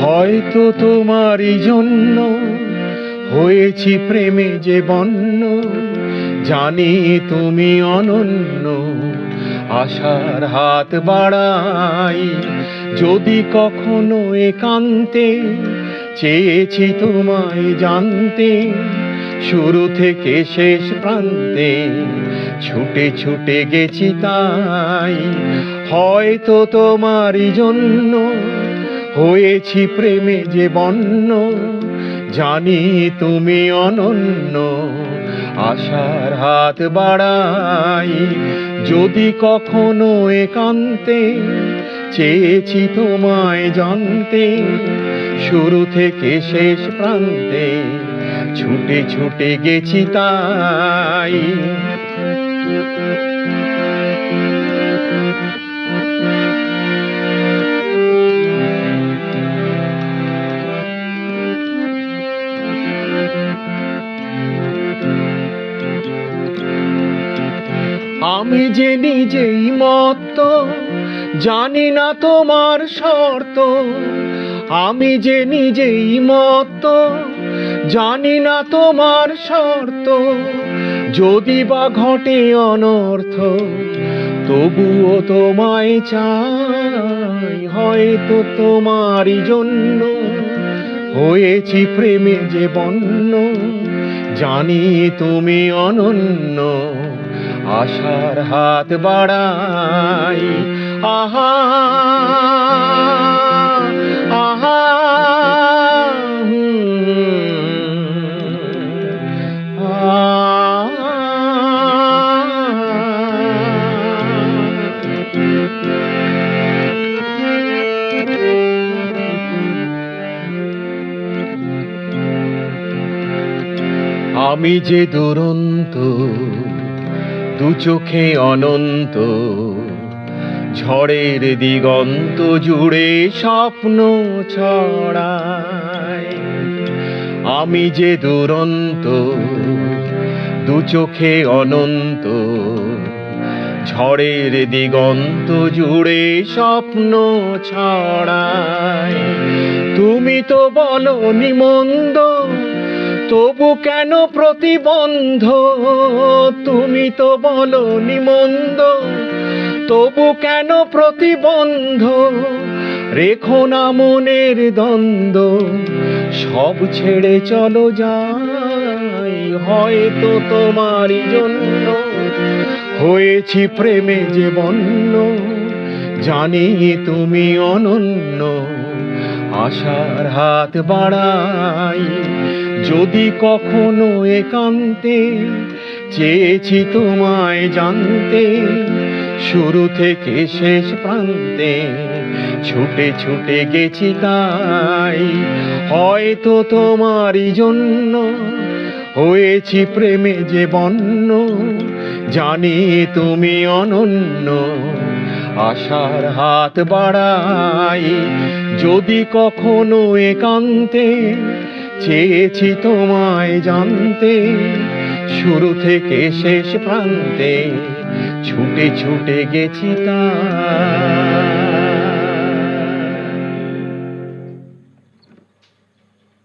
হয়তো তোমারই জন্য হয়েছি প্রেমে যে বন্য, জানি তুমি অনন্য, আশার হাত বাড়াই। যদি কখনো একান্তে চেয়েছি তোমায় জানতে, শুরু থেকে শেষ প্রান্তে ছুটে ছুটে গেছি তাই। হয়তো তোমারই জন্য হয়েছি প্রেমে যে বন্য, জানি তুমি অনন্য, আশার হাত বাড়াই। যদি কখনো একান্তে চেয়েছি তোমায় জানতে, শুরু থেকে শেষ প্রান্তে ছুটে ছুটে গেছি তাই। আমি যে নিজেই মত্ত, জানি না তোমার শর্ত। আমি যে নিজেই মত্ত, জানি না তোমার শর্ত। যদি বা ঘটে অনর্থ, তবুও তোমায় চাই। হয়তো তোমারই জন্য হয়েছি প্রেমে যে বন্য, জানি তুমি অনন্য, আশার হাত বাড়াই। আহা আহা আমি যে দুরন্ত, দু চোখে অনন্ত, ঝড়ের দিগন্ত জুড়ে স্বপ্ন ছড়াই। আমি যে দুরন্ত, দু চোখে অনন্ত, ঝড়ের দিগন্ত জুড়ে স্বপ্ন ছড়াই। তুমি তো বলনি মন্দ, তবু কেন প্রতিবন্ধ? তুমি তো বলনি মন্দ, তবু কেন প্রতিবন্ধ? রেখো না মনের দ্বন্দ্ব, সব ছেড়ে চলো যাই। হয়তো তোমারই জন্য হয়েছি প্রেমে যে বন্য, জানি তুমি অনন্য, আশার হাত বাড়াই। যদি কখনো একান্তে চেয়েছি তোমায় জানতে, শুরু থেকে শেষ প্রান্তে ছুটে ছুটে গেছি তাই। হয়তো তোমারই জন্য হয়েছি প্রেমে যে বন্য, জানি তুমি অনন্য, আশার হাত বাড়াই। যদি কখনো একান্তে চেয়েছি তোমায় জানতে, শুরু থেকে শেষ প্রান্তে ছুটে ছুটে গেছি তাই।